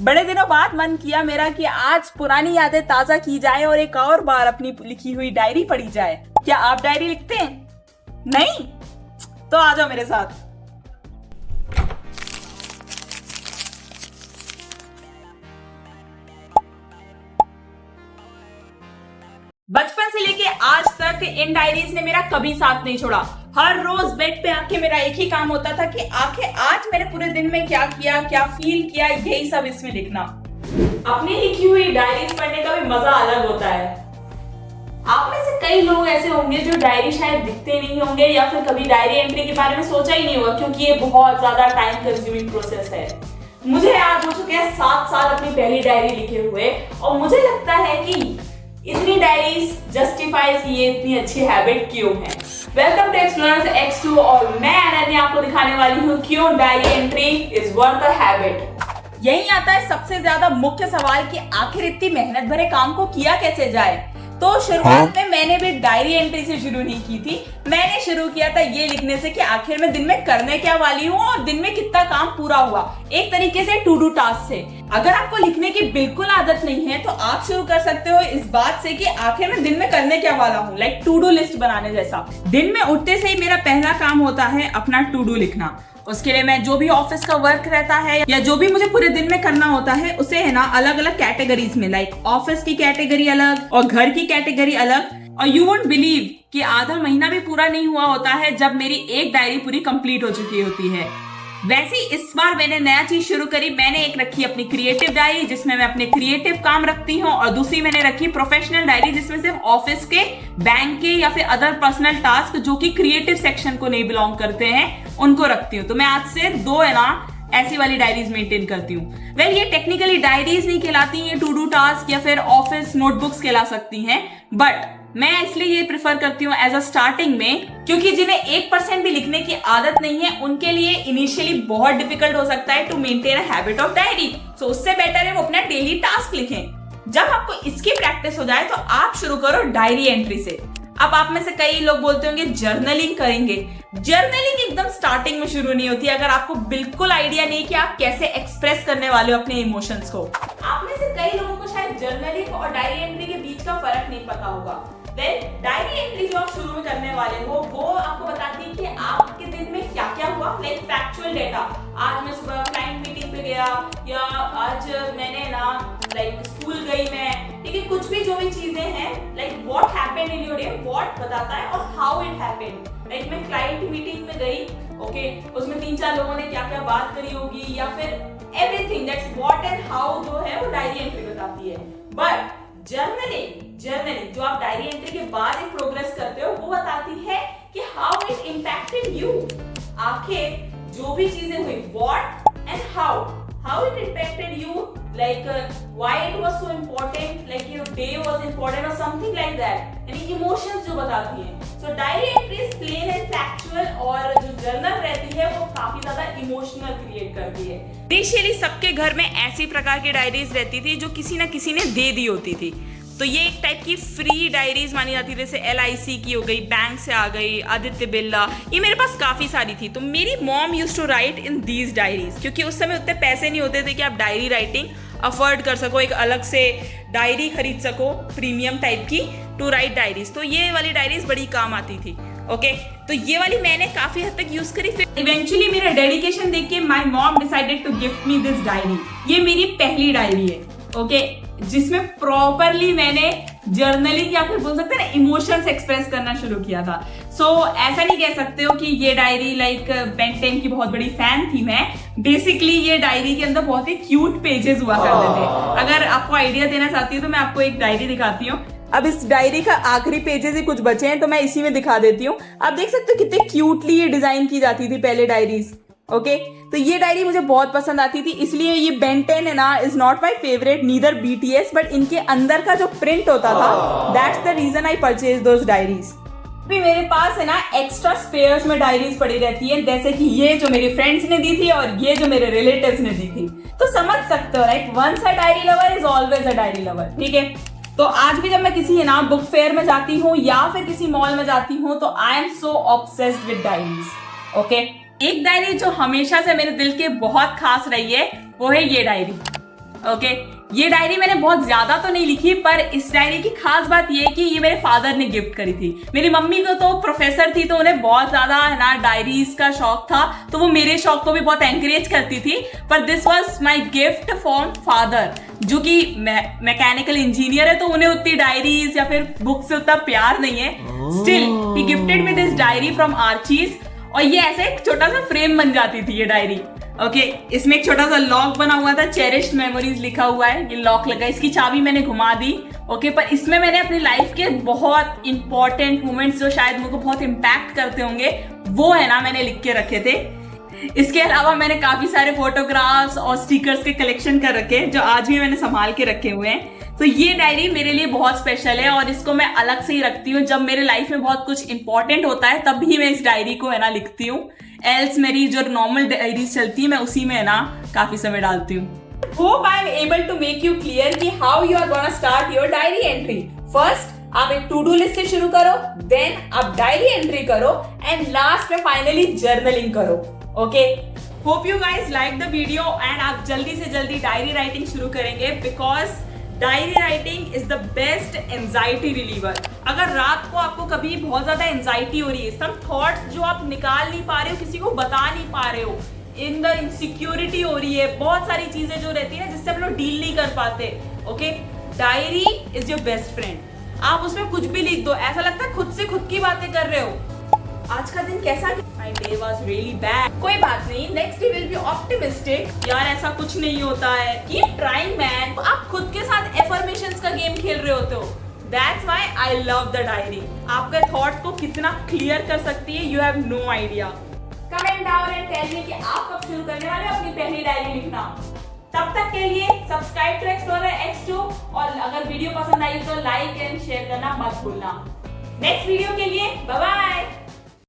बड़े दिनों बाद मन किया मेरा कि आज पुरानी यादें ताजा की जाए और एक और बार अपनी लिखी हुई डायरी पढ़ी जाए। क्या आप डायरी लिखते हैं? नहीं? तो आ जाओ मेरे साथ। बचपन से लेके आज तक इन डायरीज ने मेरा कभी साथ नहीं छोड़ा। हर रोज बेड पे आके मेरा एक ही काम होता था कि आखिर आज मैंने पूरे दिन में क्या किया, क्या फील किया, यही सब इसमें लिखना। अपनी लिखी हुई डायरीज पढ़ने का भी मजा अलग होता है। आप में से कई लोग ऐसे होंगे जो डायरी शायद लिखते नहीं होंगे या फिर कभी डायरी एंट्री के बारे में सोचा ही नहीं होगा, क्योंकि ये बहुत ज्यादा टाइम कंज्यूमिंग प्रोसेस है। मुझे याद हो चुके हैं 7 साल अपनी पहली डायरी लिखे हुए, और मुझे लगता है कि इतनी डायरीज जस्टिफाइज ये इतनी अच्छी हैबिट क्यों है। वेलकम टू एक्सप्लोरर्स X2 और मैं अनन्या आपको दिखाने वाली हूँ क्यों diary entry is worth a habit. यही आता है सबसे ज्यादा मुख्य सवाल कि आखिर इतनी मेहनत भरे काम को किया कैसे जाए। तो शुरुआत में मैंने भी डायरी एंट्री से शुरू नहीं की थी। मैंने शुरू किया था ये लिखने से कि आखिर मैं दिन में करने क्या वाली हूँ और दिन में कितना काम पूरा हुआ, एक तरीके से टू डू टास्क से। अगर आपको लिखने की बिल्कुल आदत नहीं है तो आप शुरू कर सकते हो इस बात से कि आखिर मैं दिन में करने क्या वाला हूँ, लाइक टू डू लिस्ट बनाने जैसा। दिन में उठते से ही मेरा पहला काम होता है अपना टू डू लिखना। उसके लिए मैं जो भी ऑफिस का वर्क रहता है या जो भी मुझे पूरे दिन में करना होता है उसे है ना अलग अलग कैटेगरीज में, लाइक ऑफिस की कैटेगरी अलग और घर की कैटेगरी अलग। और यू वोंट बिलीव कि आधा महीना भी पूरा नहीं हुआ होता है जब मेरी एक डायरी पूरी कंप्लीट हो चुकी होती है। वैसे इस बार मैंने नया चीज शुरू करी। मैंने एक रखी अपनी क्रिएटिव डायरी जिसमें मैं अपने क्रिएटिव काम रखती हूँ, और दूसरी मैंने रखी प्रोफेशनल डायरी जिसमें सिर्फ ऑफिस के, बैंक के या फिर अदर पर्सनल टास्क जो कि क्रिएटिव सेक्शन को नहीं बिलोंग करते हैं उनको रखती हूँ। तो मैं आज से 2 है ना ऐसी वाली डायरीज मेंटेन करती हूँ। वेल ये टेक्निकली डायरीज नहीं कहलाती, ये टू डू टास्क या फिर ऑफिस नोटबुक्स कहला सकती हैं, बट मैं इसलिए ये प्रेफर करती हूँ एज अ स्टार्टिंग में, क्योंकि जिन्हें 1% भी लिखने की आदत नहीं है उनके लिए इनिशियली बहुत डिफिकल्ट हो सकता है to maintain a habit of diary. So उससे बेटर है वो अपना डेली टास्क लिखें। जब आपको इसकी प्रैक्टिस हो जाए तो आप शुरू करो डायरी एंट्री से। अब आप में से कई लोग बोलते होंगे जर्नलिंग करेंगे। जर्नलिंग एकदम स्टार्टिंग में शुरू नहीं होती अगर आपको बिल्कुल आइडिया नहीं कि आप कैसे एक्सप्रेस करने वाले हो अपने इमोशंस को। आप में से कई लोगों को शायद जर्नलिंग और डायरी एंट्री के बीच का फर्क नहीं पता होगा। डायरी एंट्री जो आप शुरू में करने वाले हो वो आपको बताती है कि आपके दिन में क्या क्या हुआ, लाइक फैक्चुअल डेटा। आज मैं सुबह क्लाइंट मीटिंग पे गया, या आज मैंने ना लाइक स्कूल गई मैं, ठीक है, कुछ भी जो भी चीजें हैं, like what happened in your day, what बताता है और हाउ इट हैपेंड। लाइक मैं क्लाइंट मीटिंग में गई, ओके, उसमें 3-4 लोगों ने क्या क्या बात करी होगी, या फिर everything that's what and how जो है वो डायरी एंट्री बताती है। बट जर्नलिंग जो आप डायरी एंट्री के बाद एक प्रोग्रेस करते हो वो बताती है कि हाउ इट इम्पैक्टेड यू। आखिर जो भी चीजें हुई, what and how it impacted you, like why it was so important, like your day was important or something like that, यानी इमोशंस जो बताती हैं। So diary entry is plain and factual, और जो जर्नल रहती है वो काफी ज्यादा इमोशनल क्रिएट करती है। इनिशियली सबके घर में ऐसी प्रकार की डायरीज रहती थी जो किसी ना किसी ने दे दी होती थी। तो ये एक टाइप की फ्री डायरीज मानी जाती थी, जैसे LIC की हो गई, बैंक से आ गई, आदित्य बिरला, ये मेरे पास काफी सारी थी। तो मेरी mom used to write in these diaries, क्योंकि उस समय उतने पैसे नहीं होते थे कि आप डायरी राइटिंग अफोर्ड कर सको, एक अलग से डायरी खरीद सको प्रीमियम टाइप की टू राइट डायरीज। तो ये वाली डायरीज बड़ी काम आती थी। ओके, तो ये वाली मैंने काफी हद तक यूज करी। फिर इवेंचुअली मेरा डेडिकेशन देख के my mom decided to gift me this diary. ये मेरी पहली डायरी है, ओके, जिसमें प्रॉपरली मैंने जर्नलिंग या फिर बोल सकते हैं ना इमोशंस एक्सप्रेस करना शुरू किया था। सो ऐसा नहीं कह सकते हो कि ये डायरी लाइक बेन 10 की बहुत बड़ी फैन थी मैं। बेसिकली ये डायरी के अंदर बहुत ही क्यूट पेजेस हुआ करते थे। अगर आपको आइडिया देना चाहती हूँ तो मैं आपको एक डायरी दिखाती हूँ। अब इस डायरी का आखिरी पेजेस ही कुछ बचे हैं तो मैं इसी में दिखा देती हूँ। आप देख सकते हो कितने क्यूटली ये डिजाइन की जाती थी पहले डायरीज। ओके, तो ये डायरी मुझे बहुत पसंद आती थी, इसलिए ये बेन 10 है ना is not my favourite neither BTS, but इनके अंदर का जो प्रिंट होता था that's the reason I purchase those diaries. भी मेरे पास है ना एक्स्ट्रा स्पेयर्स में डायरीज पड़ी रहती है, जैसे कि ये जो मेरे फ्रेंड्स ने दी थी और ये जो मेरे रिलेटिव्स ने दी थी। तो समझ सकते हो right, once a diary lover is always a diary lover. ठीक है, तो आज भी जब मैं किसी ना बुक फेयर में जाती हूँ या फिर किसी मॉल में जाती हूँ तो I am so obsessed with diaries. Okay, एक डायरी जो हमेशा से मेरे दिल के बहुत खास रही है वो है ये डायरी। ओके ये डायरी मैंने बहुत ज्यादा तो नहीं लिखी, पर इस डायरी की खास बात ये है कि ये मेरे फादर ने गिफ्ट करी थी। मेरी मम्मी को तो प्रोफेसर थी, तो उन्हें बहुत ज्यादा है ना डायरीज का शौक था, तो वो मेरे शौक को भी बहुत एनकरेज करती थी। पर this was my gift from father, जो कि मैकेनिकल इंजीनियर है, तो उन्हें उतनी डायरीज या फिर बुक से उतना प्यार नहीं है। Still he gifted me this diary from Archies, और ये ऐसे एक छोटा सा फ्रेम बन जाती थी ये डायरी। ओके इसमें एक छोटा सा लॉक बना हुआ था, चेरिश्ड मेमोरीज लिखा हुआ है, ये लॉक लगा, इसकी चाबी मैंने घुमा दी। ओके पर इसमें मैंने अपनी लाइफ के बहुत इंपॉर्टेंट मोमेंट्स जो शायद मुझको बहुत इम्पैक्ट करते होंगे, वो है ना मैंने लिख के रखे थे। इसके अलावा मैंने काफी सारे फोटोग्राफ्स और स्टिकर्स के कलेक्शन कर रखे हैं, जो आज भी मैंने संभाल के रखे हुए हैं। तो ये डायरी मेरे लिए बहुत स्पेशल है, और इसको मैं अलग से ही रखती हूँ। जब मेरे लाइफ में बहुत कुछ इंपॉर्टेंट होता है तब भी मैं इस डायरी को है ना लिखती हूँ, एल्स मेरी जो नॉर्मल डायरी चलती है मैं उसी में है ना काफी समय डालती हूँ। Hope I am able to make you clear कि how you are gonna start your diary entry. First आप एक टू डू लिस्ट से शुरू करो, देन आप डायरी एंट्री करो, एंड लास्ट में फाइनली जर्नलिंग करो। Okay hope you guys like the video, and आप जल्दी से जल्दी डायरी राइटिंग शुरू करेंगे, because diary writing is the best anxiety reliever. अगर रात को आपको कभी बहुत ज्यादा एंजाइटी हो रही है, सम थॉट्स जो आप निकाल नहीं पा रहे हो, किसी को बता नहीं पा रहे हो, इन द इनसिक्योरिटी हो रही है, बहुत सारी चीजें जो रहती है ना जिससे आप लोग डील नहीं कर पाते, okay diary is your best friend. आप उसमें कुछ भी लिख दो, ऐसा लगता है खुद से खुद की बातें कर रहे हो। आज का दिन कैसा? My day was really bad. कोई बात नहीं, next day will be optimistic. यार ऐसा कुछ नहीं होता है, keep trying man. आप खुद के साथ affirmations का गेम खेल रहे होते हो। That's why I love the diary. आपके थॉट्स को कितना क्लियर कर सकती है, you have no idea. Comment down and tell me कि आप कब शुरू करने वाले हो अपनी पहली डायरी लिखना। तब तक के लिए सब्सक्राइब टू एक्सप्लोरर X2, और अगर वीडियो पसंद आई तो लाइक एंड शेयर करना मत भूलना। नेक्स्ट वीडियो के लिए बाय बाय।